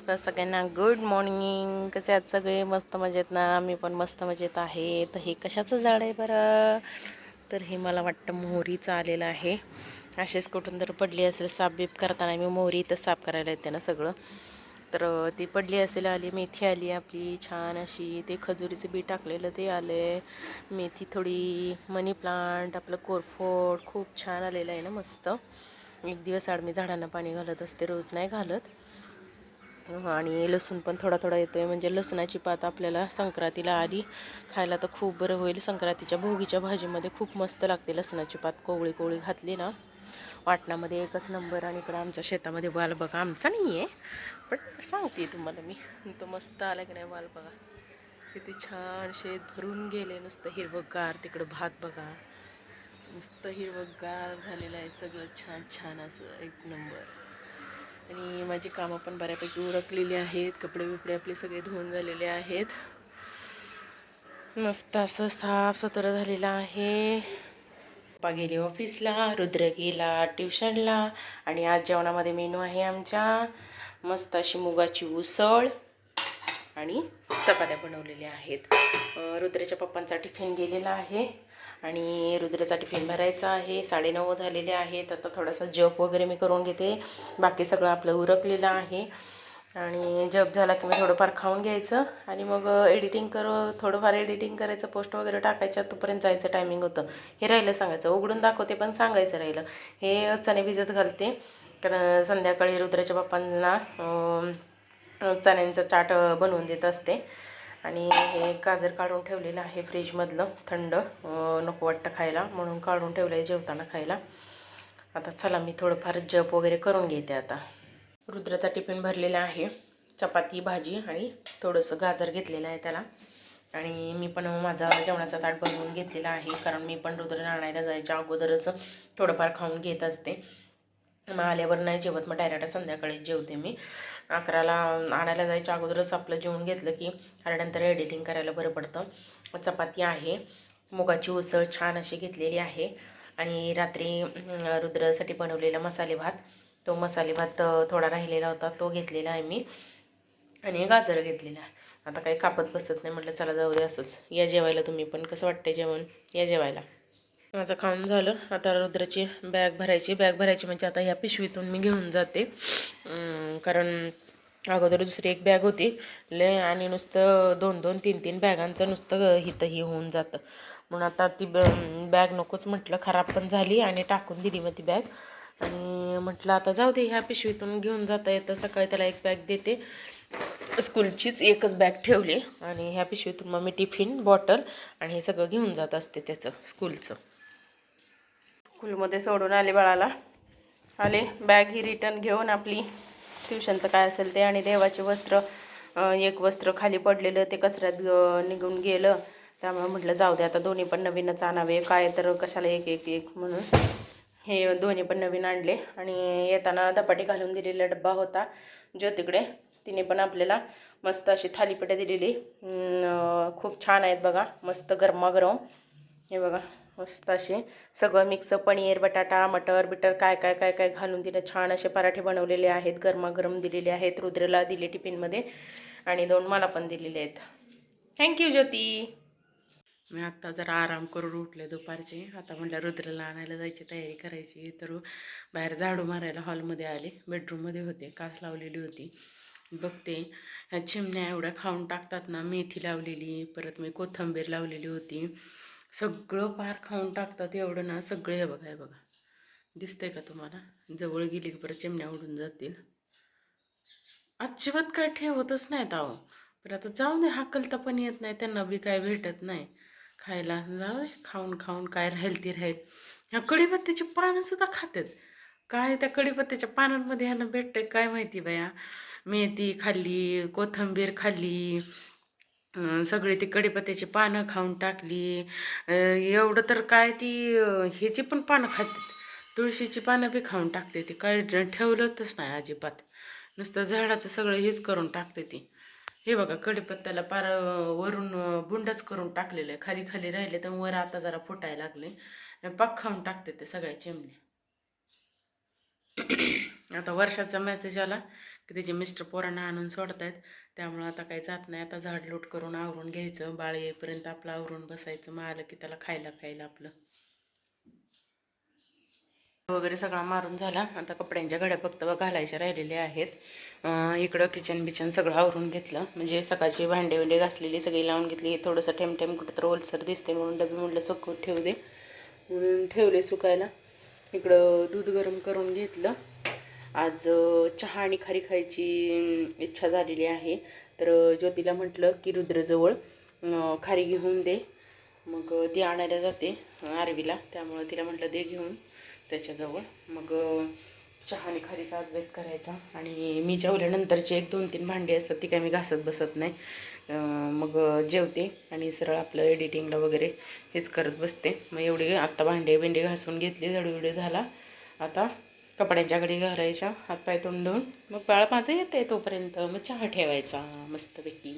नमस्कार सगळ्यांना, good morning. कसे आहात सगळे? मस्त मजेत ना? मी पण मस्त मजेत आहे. तर हे कशाचं झाड आहे बरं? तर हे मला वाटतं मोहरीचं आलेलं आहे. असेच कुठून तर पडली असेल, साफबीप करताना मी मोहरी इथं साफ करायला येते ना सगळं, तर ती पडली असेल. आली मेथी, आली आपली छान अशी. ते खजुरीचं बी टाकलेलं ते आले, मेथी थोडी, मनी प्लांट, आपलं कोरफोड खूप छान आलेलं आहे ना, मस्त. एक दिवस आड मी झाडांना पाणी घालत असते, रोज नाही घालत. आणि लसूण पण थोडा थोडा येतोय, म्हणजे लसणाची पात आपल्याला संक्रांतीला आली खायला तर खूप बरं होईल. संक्रांतीच्या भोगीच्या भाजीमध्ये खूप मस्त लागते लसणाची पात, कोवळी कोवळी घातली ना वाटणामध्ये, एकच नंबर. आणि इकडं आमच्या शेतामध्ये वाल बघा, आमचा नाही आहे पण सांगते तुम्हाला मी, तो मस्त आला की नाही वाल बघा, किती छान शेत भरून गेले, नुसतं हिरवंगार. तिकडं भात बघा, नुसतं हिरवंगार झालेलं आहे सगळं, छान छान असं एक नंबर. आणि माझी कामं पण बऱ्यापैकी उरकलेली आहेत, कपडे बिपडे आपले सगळे धुवून झालेले आहेत, मस्त असं साफ सुथरं झालेलं आहे. पप्पा गेले ऑफिसला, रुद्र गेला ट्युशनला. आणि आज जेवणामध्ये मेनू आहे आमच्या मस्त अशी मुगाची उसळ आणि चपात्या बनवलेल्या आहेत. रुद्राच्या पप्पांचा टिफिन गेलेला आहे आणि रुद्राचा टिफिन भरायचा आहे. 9:30 झालेले आहेत. आता थोडासा जप वगैरे मी करून घेते, बाकी सगळं आपलं उरकलेलं आहे. आणि जप झाला की मी थोडंफार खाऊन घ्यायचं आणि मग थोडंफार एडिटिंग करायचं, पोस्ट वगैरे टाकायच्या, तोपर्यंत जायचं टायमिंग होतं. हे राहिलं सांगायचं, उघडून दाखवते पण सांगायचं राहिलं. हे चणे भिजत घालते, कारण संध्याकाळी रुद्राच्या पप्पांना चण्यांचं चाट बनवून देत असते. आणि हे गाजर काढून ठेवलेलं आहे फ्रीजमधलं, थंड नको वाटतं खायला म्हणून काढून ठेवलं आहे जेवताना खायला. आता चला मी थोडंफार जप वगैरे करून घेते. आता रुद्राचा टिफिन भरलेला आहे, चपाती भाजी आणि थोडंसं गाजर घेतलेलं आहे त्याला. आणि मी पण माझा जेवणाचा ताट बनवून घेतलेला आहे, कारण मी पण रुद्र आणायला जायच्या अगोदरच थोडंफार खाऊन घेत असते. मग आल्यावर नाही जेवत, मग डायरेक्ट संध्याकाळीच जेवते मी. 11ला आणायला जायच्या अगोदरच आपलं जेवून घेतलं की नंतर एडिटिंग करायला बरं पडतं. चपाती आहे, मुगाची उसळ छान अशी घेतलेली आहे. आणि रात्री रुद्रासाठी बनवलेला मसाले भात, तो मसाले भात थोडा राहिलेला होता, तो घेतलेला आहे मी. आणि गाजर घेतलेला आहे. आता काही कापत बसत नाही, म्हटलं चला जाऊ दे असंच. या जेवायला तुम्ही पण. कसं वाटतं जेवण? या जेवायला. माझं खाऊन झालं. आता रुद्राची बॅग भरायची म्हणजे आता ह्या पिशवीतून मी घेऊन जाते, कारण अगोदर दुसरी एक बॅग होती लय, आणि नुसतं 2-2, 3-3 बॅगांचं नुसतं ही होऊन जातं. म्हणून आता ती बॅग नकोच म्हटलं, खराब पण झाली आणि टाकून दिली मग ती बॅग. आणि म्हटलं आता जाऊ दे, ह्या पिशवीतून घेऊन जाता येतं. सकाळी त्याला एक बॅग देते, स्कूलचीच एकच बॅग ठेवली, आणि ह्या पिशवीतून मग मी टिफिन, बॉटल आणि हे सगळं घेऊन जात असते त्याचं स्कूलचं. स्कूलमध्ये सोडून आले बाळाला, आले बॅग ही रिटर्न घेऊन आपली, ट्युशनचं काय असेल ते. आणि देवाचे वस्त्र, एक वस्त्र खाली पडलेलं ते कचऱ्यात निघून गेलं, त्यामुळे म्हटलं जाऊ दे आता, दोन्ही पण नवीनच आणावे, काय तर कशाला एक एक एक म्हणून हे दोन्ही पण नवीन आणले. आणि येताना धपाटे घालून दिलेला डब्बा होता ज्योतीकडे, तिने पण आपल्याला मस्त अशी थालीपीठं दिलेली, खूप छान आहेत बघा, मस्त गरमागरम. हे बघा मस्त असे सगळं मिक्स, पनीर, बटाटा, मटर बिटर काय काय काय काय घालून दिलं, छान असे पराठे बनवलेले आहेत, गरमागरम दिलेले आहेत. रुद्रला दिले टिफिनमध्ये आणि 2 मला पण दिलेले आहेत. थँक्यू ज्योती. मी आत्ता जरा आराम करून उठले दुपारचे. आता म्हटलं रुद्रला आणायला जायची तयारी करायची, तर बाहेर झाडू मारायला हॉलमध्ये आले, बेडरूममध्ये होते, काच लावलेली होती. बघते ह्या चिमण्या एवढ्या खाऊन टाकतात ना, मेथी लावलेली, परत मी कोथिंबीर लावलेली होती, सगळं पार खाऊन टाकतात एवढं ना, सगळे. हे बघा, हे बघा, दिसतंय का तुम्हाला? जवळ गेली की परत चिमण्या उडून जातील. अजिबात काय ठेवतच नाहीत अहो. पण आता जाऊ दे, हाकलता पण येत नाही त्यांना, बी काय भेटत नाही खायला. जाऊ दे, खाऊन खाऊन काय राहील ती राहील. ह्या कढीपत्त्याची पानं सुद्धा खातात. काय त्या कढीपत्त्याच्या पानांमध्ये ह्यांना भेटतंय काय माहिती बाया. मेथी खाल्ली, कोथिंबीर खाल्ली, सगळी ती कढीपत्त्याची पानं खाऊन टाकली. एवढं तर काय, ती ह्याची पण पानं खातात, तुळशीची पानं बी खाऊन टाकते ती, काय ठेवलंच नाही अजिबात, नुसतं झाडाचं सगळं हेच करून टाकते ती. हे बघा, कढीपत्त्याला पार वरून बुंडच करून टाकलेलं आहे, खाली खाली राहिले तर वर आता जरा फुटायला लागले, पाक खाऊन टाकते ते सगळ्या चिमणी. आता वर्षाचा मेसेज आला की त्याचे मिस्टर पोरांना आणून सोडतायत. त्यामुळं आता काही जात नाही. आता झाडलोट करून आवरून घ्यायचं, बाळ येईपर्यंत आपलं आवरून बसायचं. मग आलं की त्याला खायला आपलं वगैरे सगळा मारून झाला. आता कपड्यांच्या घड्या फक्त घालायच्या राहिलेल्या आहेत. इकडं किचन बिचन सगळं आवरून घेतलं. म्हणजे सकाळची भांडे घासलेली सगळी लावून घेतली. थोडंसं ठेम कुठं तर ओलसर दिसते म्हणून डबे म्हणलं सुकवून ठेवू दे म्हणून ठेवले सुकायला. इकडं दूध गरम करून घेतलं. आज चहा आणि खारी खायची इच्छा झालेली आहे. तर ज्योतीला म्हटलं की रुद्रजवळ खारी घेऊन दे. मग ती आणायला जाते आरवीला. त्यामुळं तिला म्हटलं दे घेऊन त्याच्याजवळ. मग चहा आणि खारीचा अद्वैत करायचा. आणि मी जेवल्यानंतरची 1-2-3 भांडी असतात ती काय मी घासत बसत नाही. मग जेवते आणि सरळ आपलं एडिटिंगला वगैरे हेच करत बसते. मग एवढे आत्ता भांडे घासून घेतले. जडूबिडू झाला. आता कपड्यांच्या घडी घालायच्या, हातपाय तोंडून मग बाळ माझं येते तोपर्यंत मग चहा ठेवायचा मस्तपैकी.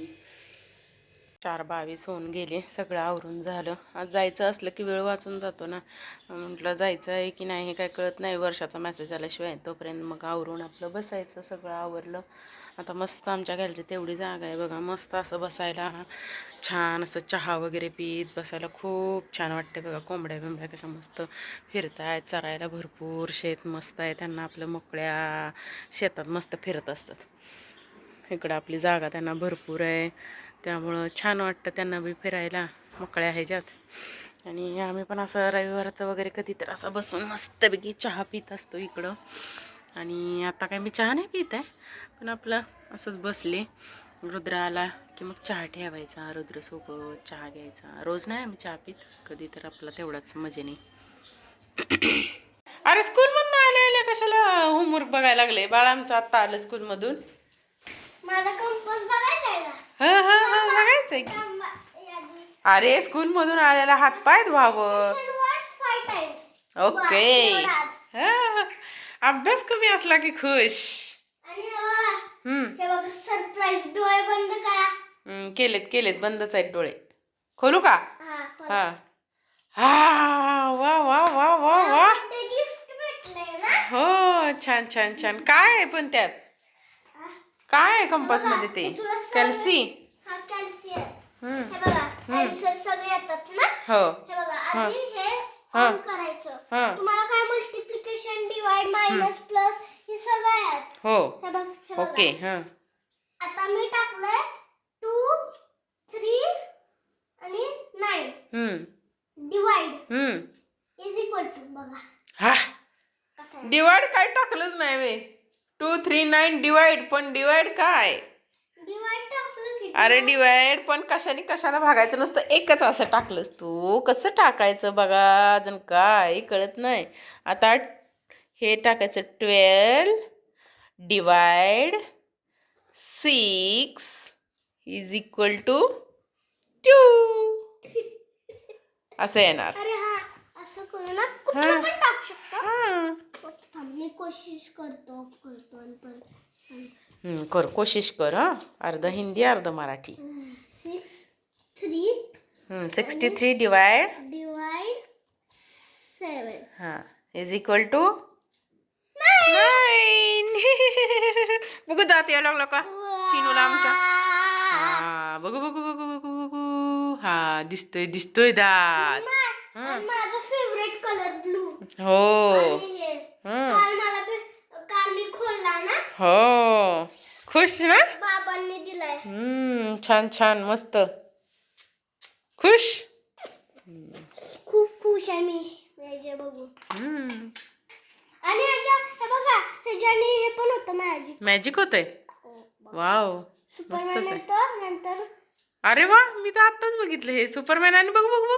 4:22 होऊन गेले. सगळं आवरून झालं. आज जायचं असलं की वेळ वाचून जातो ना. म्हटलं जायचं आहे की नाही हे काय कळत नाही. वर्षाचा मेसेज आल्याशिवाय. तोपर्यंत मग आवरून आपलं बसायचं. सगळं आवरलं. आता मस्त आमच्या गॅलरीत एवढी जागा आहे बघा. मस्त असं बसायला छान असं चहा वगैरे पीत बसायला खूप छान वाटते बघा. कोंबड्या बिंबड्या कशा मस्त फिरतायत. चरायला भरपूर शेत मस्त आहे त्यांना. आपलं मोकळ्या शेतात मस्त फिरत असतात. इकडं आपली जागा त्यांना भरपूर आहे. त्यामुळं छान वाटतं त्यांना बी फिरायला मोकळ्या ह्याच्यात. आणि आम्ही पण असं रविवारचं वगैरे कधी तर असं बसून मस्तपैकी चहा पित असतो इकडं. आणि आता काय मी चहा नाही पित आहे, पण आपलं असंच बसले. रुद्र आला की मग चहा ठेवायचा. रुद्रसोबत चहा घ्यायचा. रोज नाही आम्ही चहा पित, कधी तर आपला तेवढाच मजेने. अरे स्कूलमधून आले कशाला होमवर्क बघायला लागले? बाळा आमचं आत्ता आलं स्कूलमधून. माझा कंपोज बघायचा बघायचंय की. अरे स्कूल मधून आलेला हातपाय धुवावं. ओके. अभ्यास कमी असला की खुश. सरप्राईज डोळे बंद करा. केलेत बंदच आहेत डोळे. खोलू का? हा हा. वा वा वा वा वा. गिफ्ट भेटलंय ना. हो छान. काय आहे पण त्यात? काय आहे कंपास मध्ये ते? कॅल्सी. हे बघा आन्सर सगळे येतात ना. हो. हे बघा आधी हे ऑन करायचं. तुम्हाला काय मल्टिप्लिकेशन, डिवाइड, मायनस, प्लस हे सगळं आहे. हो. हे बघा. ओके. आता मी टाकलंय 2, 3 आणि 9. डिवाइड इज इक्वल टू बघा. हा डिवाइड काय टाकलंच नाही वे. 2, 3, 9 डिवाइड. पण डिवाइड काय? डिवाइड टाकलं की. अरे डिवाइड पण कशाला भागायचं नसतं. एकच असं टाकलंस तू. कसं टाकायचं बघा. अजून काय कळत नाही. आता हे टाकायचं 12 डिवाइड 6 इज इक्वल टू 2 असं येणार. अरे हा असं करू ना. कुठलं पण टाकू शकतो. मी कोशिश करतो कर कोशिश कर. अर्ध हिंदी अर्ध Marathi. 63 divide 7 is equal to 9. बघू दात यायला लागलं का चिनूला आमच्या? हा बघू. हा दिसतोय दात. माझा फेवरेट कलर ब्लू. हो. काल मी खोलला ना. हो खुश ना. बाबांनी दिलाय. छान मस्त खुश. खूप खुश आहे मी बघू. आणि हे बघा ह्याच्याने हे पण होतं मॅजिक होतंय. वाव सुपरमॅन येतं नंतर. अरे वा मी तर आत्ताच बघितलं हे सुपरमॅन. आणि बघू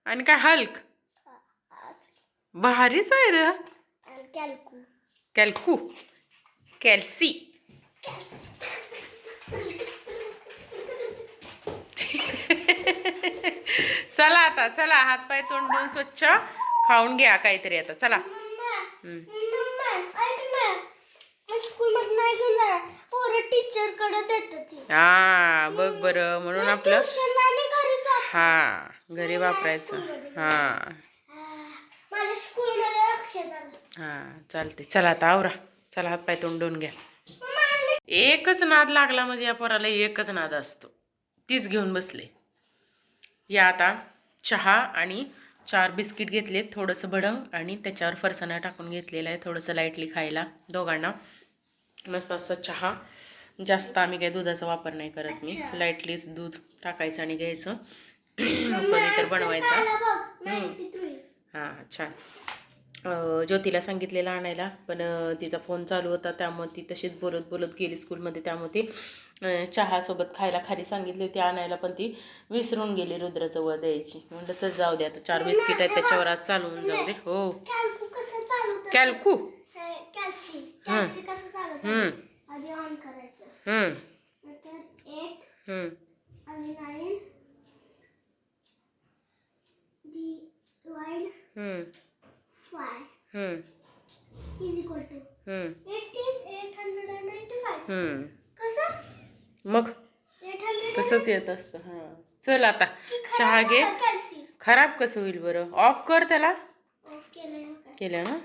आणि काय हल्क. भारीच आहे रे. कॅल्सी. चला हातपाय तोंडून स्वच्छ खाऊन घ्या काहीतरी आता. चला. टीचर कडे देतात. हा बघ बरं म्हणून आपलं घरी वापरायचं. माझ्या स्कूल मध्ये लक्षात आलं. चालते. चला आता आवरा. चला हातपाय तोंडून घ्या. एकच नाद लागला म्हणजे या पोराला एकच नाद असतो, तीच घेऊन बसले. या आता चहा आणि 4 बिस्किट घेतलेत, थोडंसं भडंग आणि त्याच्यावर फरसाणा टाकून घेतलेला आहे, थोडंसं लाईटली खायला दोघांना. मस्त असं चहा, जास्त आम्ही काही दुधाचा वापर नाही करत, मी लाईटलीच दूध टाकायचं आणि घ्यायचं. पवित्र बनवायचा. हां छान. ज्योतीला सांगितलेलं आणायला, पण तिचा फोन चालू होता, त्यामुळे ती तशीच बोलत बोलत गेली स्कूलमध्ये. त्यामुळे ती चहासोबत खायला खाली सांगितली होती आणायला, पण ती विसरून गेली रुद्रजवळ द्यायची. म्हणलं चल जाऊ दे, आता 4 बिस्किट आहेत त्याच्यावर आज चालवून जाऊ दे. हो कॅल्कू. मग तसंच येत असतं. हां चल आता चहा घे. खराब कसं होईल बरं, ऑफ कर त्याला. केलं ना.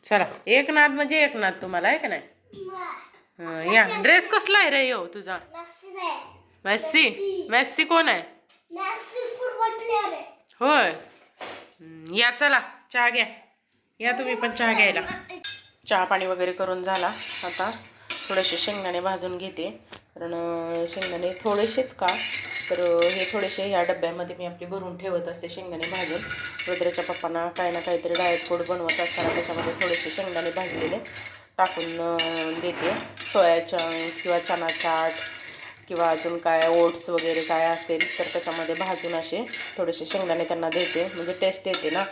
चला, एक नाद म्हणजे एक नाद तुम्हाला, आहे का नाही. या ड्रेस कसला आहे रे यो तुझा. मेस्सी. मेस्सी कोण आहे. फुटबॉल प्लेअर आहे. होय. या चला चहा घ्या, या तुम्ही पण चहा घ्यायला. चहा पाणी वगैरे करून झाला. आता थोडेसे शेंगदाणे भाजून घेते, कारण शेंगदाणे थोडेसेच का, तर हे थोडेसे ह्या डब्यामध्ये मी आपली भरून ठेवत असते शेंगदाणे भाजून. रुद्रच्या पप्पांना काही ना काहीतरी डाएट फूड बनवत असताना त्याच्यामध्ये थोडेसे शेंगदाणे भाजलेले टाकून देते. सोया चंक्स किंवा चना चाट किंवा अजून काय ओट्स वगैरे काय असेल तर त्याच्यामध्ये भाजून असे थोडेसे शेंगदाणे त्यांना देते, म्हणजे टेस्ट येते ना,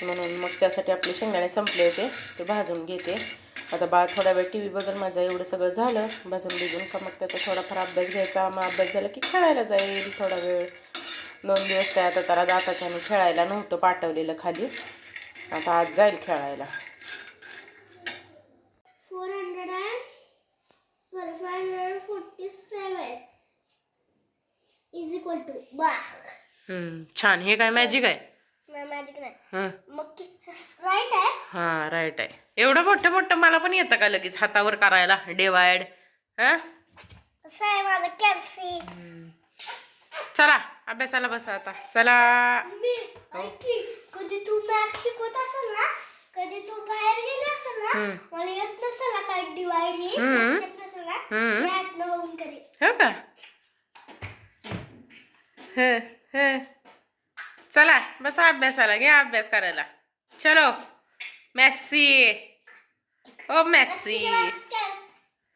म्हणून मग त्यासाठी आपले शेंगदाणे संपले होते ते भाजून घेते. आता बाळ थोडा वेळ टी व्ही बघेल, माझं एवढं सगळं झालं भाजून भिजून का, मग त्याचा थोडाफार अभ्यास घ्यायचा. मग अभ्यास झाला की खेळायला जाईल थोडा वेळ. 2 दिवस काय आता त्याला दाताच्याने खेळायला नव्हतं पाठवलेलं खाली, आता आज जाईल खेळायला. 547 इज इक्वल टू छान. हे काय मॅजिक आहे. मॅजिक नाही, मग राईट आहे. हां राईट आहे. एवढं मोठं मोठं मला पण येतं का लगेच हातावर करायला डिवाइड. हां असं आहे माझं कॅल्सी. चला अभ्यासाला बसा आता. चला. कधी तू मॅथ शिकवत असेल ना, कधी तू बाहेर गेली असेल ना, मला येत नसेल ना काय डिवाइड ही येत नसेल ना, मॅथ न बघून करेल. हो का. चला बसा अभ्यासाला, घ्या अभ्यास करायला. चलो मेस्सी. ओ मेस्सी.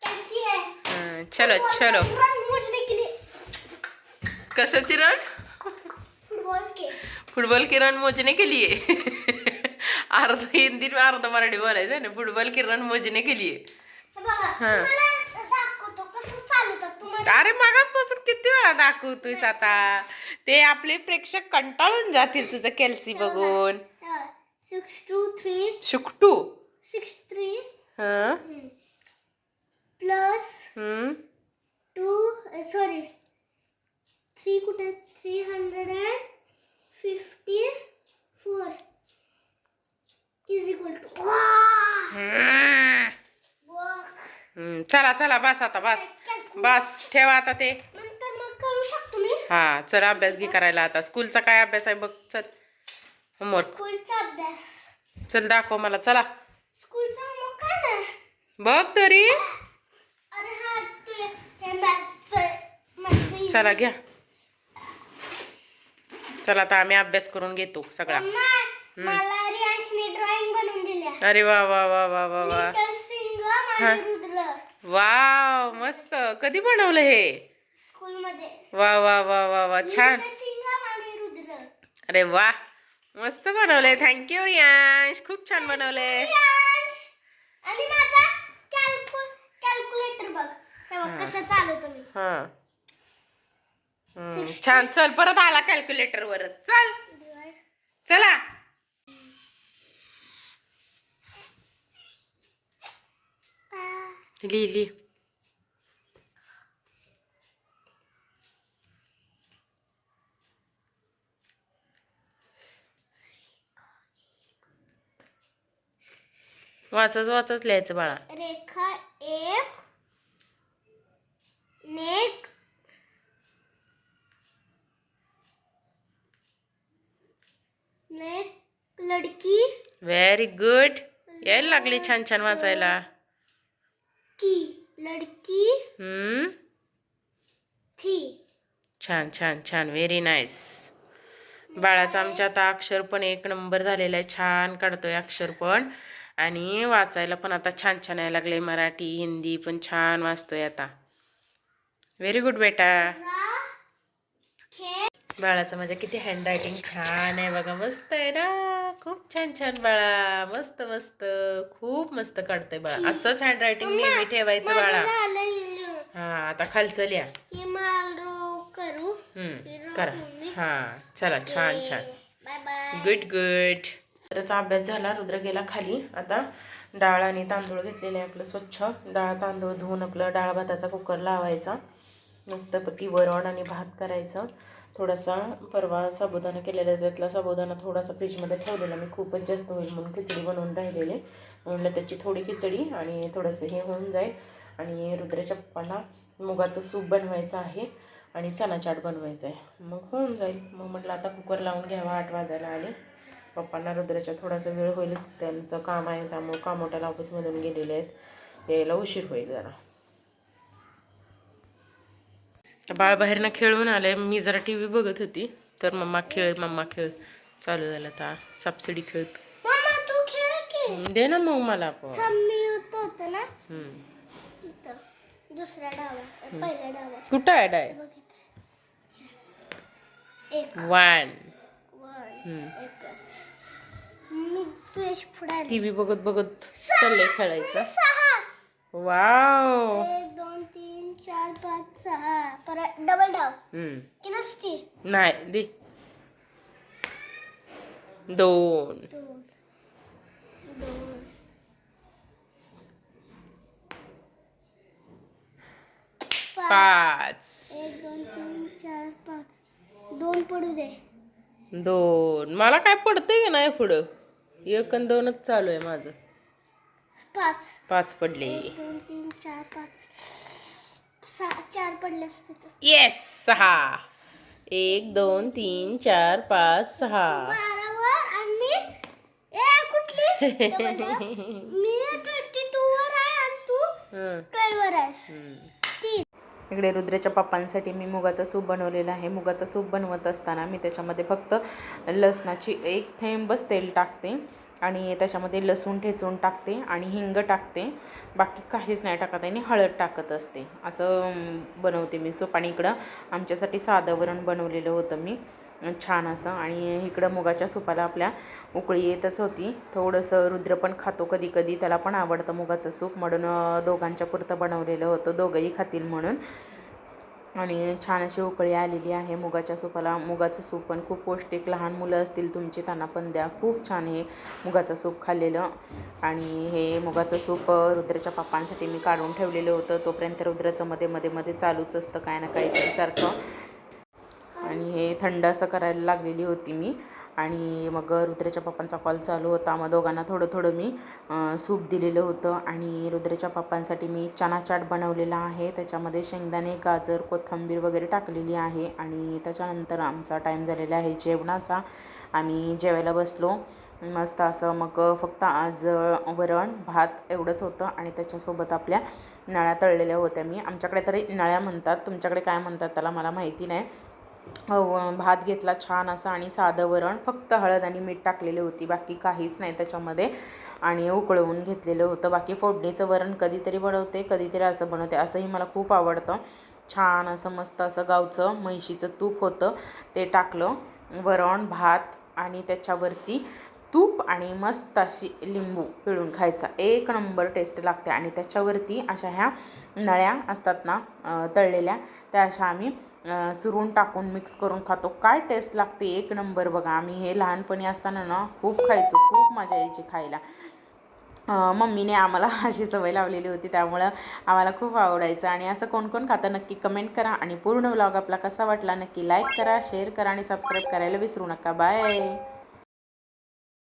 कॅल्सी आहे. चलो चलो. रन मोजने के लिए. कशाची रन. फुटबॉल की रन मोजने के लिए. अर्ध हिंदी में अर्ध मराठी बोलायचं आहे ना. फुटबॉल की रन मोजने के लिए. अरे मागासपासून किती वेळा दाखवतोयस आता, ते आपले प्रेक्षक कंटाळून जातील तुझं कॅल्सी बघून. 6 3 प्लस 2 सॉरी 3 कुठे 354 इज इक्वल टू. चला चला बस आता, बस बस ठेवा आता ते. नंतर मग करू शकतो मी. हा चला अभ्यास घे करायला आता. स्कूलचा काय अभ्यास आहे बघ. चल होमवर्क. स्कूलचा अभ्यास. चल दाखव मला. चला स्कूलचा होमवर्क काय नाही बघ तरी. अरे हा ते मॅथ्सचं. चला घ्या. चला आता आम्ही अभ्यास करून घेतो सगळा. मला रियांशने ड्रॉइंग बनवून दिल्या. अरे वा वा वा वा वा वा. लिटल सिंगम आणि रुद्र. वाव मस्त. कधी बनवलं हे. स्कूल मध्ये. वा वा वा वा वा छान. लिटल सिंगम आणि रुद्र. अरे वा मस्त बनवलंय. थँक्यू रियांश, खूप छान बनवलंय. आणि माझा कॅल्क्युलेटर बघ कसं चालवतो मी. हा छान. चल परत आला कॅल्क्युलेटर वर. चल चला. लिहिली. वाचच वाचच लिहायचं बाळा. रेखा 1 नेक नेक लड़की व्हेरी गुड. यायला लागली छान छान वाचायला. की लड़की थी. छान छान छान. Very nice. बाळाचा आमच्या आता अक्षर पण 1 नंबर झालेला आहे. छान काढतोय अक्षर पण आणि वाचायला पण आता छान छान यायला लागले. मराठी हिंदी पण छान वाचतोय आता. व्हेरी गुड बेटा. बाळाचं माझ्या किती हँड रायटिंग छान आहे बघा. मस्त आहे ना. खूप छान छान बाळा. मस्त मस्त. खूप मस्त काढतंय बाळा. असंच हँड रायटिंग नेहमी ठेवायचं बाळा. हा आता खालचं लिहा. करू करा. हा चला छान छान. Bye bye. Good good. रुद्राचा अभ्यास झाला. रुद्र गेला खाली. आता डाळ आणि तांदूळ घेतलेले आपलं स्वच्छ. डाळ तांदूळ धुवून आपलं डाळ भाताचा कुकर लावायचा. मस्तपैकी वरण आणि भात करायचं. थोडासा परवा साबुदाणा केलेला त्यातला साबुदाणा थोडासा फ्रीजमध्ये ठेवलेला मी. खूपच जास्त होईल म्हणून खिचडी बनवून राहिलेले. म्हणलं त्याची थोडी खिचडी आणि थोडंसं हे होऊन जाईल. आणि रुद्राच्या पप्पांना मुगाचं सूप बनवायचं आहे आणि चना चाट बनवायचं आहे. मग होऊन जाईल. मग म्हटलं आता कुकर लावून घ्यावा. 8 वाजायला आले. पप्पांना रुद्राच्या थोडासा वेळ होईल. त्यांचं काम आहे त्यामुळे कामोट्याला ऑफिसमधून गेलेले आहेत. यायला उशीर होईल जरा. बाळ बाहेरनं खेळून आले. मी जरा टी व्ही बघत होती तर मम्मा खेळ चालू झालं. आता सबसिडी खेळतो. मम्मा तू खेळ की. दे ना मग मला पण. मी होतं ना दुसऱ्या डावात पहिल्या डावात कुठं आहे डाय. 1 मी तुझ्याशी पुढे टीव्ही बघत बघत चाललंय खेळायचं. 6 वाव. 1 2 3 4 5 6 परत डबल डाव की नसती. नाही दे. 2 5 1 2 3 4 5 2 पडू दे. 2 मला काय पडतंय का नाही पुढं. 1 आणि 2च चालू आहे माझं. 5 पडले. 1 2 3 4 5 6 4 पडले असते तर. येस 6. 1 2 3 4 5 6. 12 वर आणि मी कुठली मी 22 वर आहे आणि तू 12 वर आहेस. इकडे रुद्राच्या पप्पांसाठी मी मुगाचं सूप बनवलेलं आहे. मुगाचं सूप बनवत असताना मी त्याच्यामध्ये फक्त लसणाची 1 थेंबच तेल टाकते आणि त्याच्यामध्ये लसूण ठेचून टाकते आणि हिंग टाकते. बाकी काहीच नाही टाकत आणि हळद टाकत असते. असं बनवते मी सूप. आणि इकडं आमच्यासाठी साधं वरण बनवलेलं होतं मी छान असं. आणि इकडं मुगाच्या सूपाला आपल्या उकळी येतच होती. थोडंसं रुद्र पण खातो कधी कधी. त्याला पण आवडतं मुगाचं सूप म्हणून दोघांच्या पुरतं बनवलेलं होतं. दोघंही खातील म्हणून. आणि छान अशी उकळी आलेली आहे मुगाच्या सूपाला. मुगाचं सूप पण खूप पौष्टिक. लहान मुलं असतील तुमची त्यांना पण द्या. खूप छान हे मुगाचं सूप खाल्लेलं. आणि हे मुगाचं सूप रुद्राच्या पप्पांसाठी मी काढून ठेवलेलं होतं. तोपर्यंत रुद्राचं मध्ये चालूच असतं काय ना काहीतरी सारखं. आणि हे थंड असं करायला लागलेली होती मी. आणि मग रुद्राच्या पप्पांचा कॉल चालू होता. मग दोघांना थोडं मी सूप दिलेलं होतं. आणि रुद्राच्या पप्पांसाठी मी चना चाट बनवलेला आहे. त्याच्यामध्ये शेंगदाणे गाजर कोथिंबीर वगैरे टाकलेली आहे. आणि त्याच्यानंतर आमचा टाईम झालेला आहे जेवणाचा. आम्ही जेवायला बसलो मस्त असं. मग फक्त आज वरण भात एवढंच होतं. आणि त्याच्यासोबत आपल्या नळ्या तळलेल्या होत्या. मी आमच्याकडे तरी नळ्या म्हणतात. तुमच्याकडे काय म्हणतात त्याला मला माहिती नाही. भात घेतला छान असा आणि साधं वरण फक्त हळद आणि मीठ टाकलेली होती. बाकी काहीच नाही त्याच्यामध्ये. आणि उकळवून घेतलेलं होतं. बाकी फोडणीचं वरण कधीतरी बनवते कधीतरी असं बनवते. असंही मला खूप आवडतं. छान असं मस्त असं गावचं म्हैशीचं तूप होतं ते टाकलं. वरण भात आणि त्याच्यावरती तूप आणि मस्त अशी लिंबू पिळून खायचा. 1 नंबर टेस्ट लागते. आणि त्याच्यावरती अशा ह्या नळ्या असतात ना तळलेल्या त्या अशा आम्ही सुरून टाकून मिक्स करून खातो. काय टेस्ट लागते 1 नंबर बघा. आम्ही हे लहानपणी असताना ना खूप खायचो. खूप मजा यायची खायला. मम्मीने आम्हाला अशी सवय लावलेली होती त्यामुळं आम्हाला खूप आवडायचं. आणि असं कोण कोण खातं नक्की कमेंट करा. आणि पूर्ण व्लॉग आपला कसा वाटला नक्की लाईक करा शेअर करा आणि सबस्क्राईब करायला विसरू नका. बाय.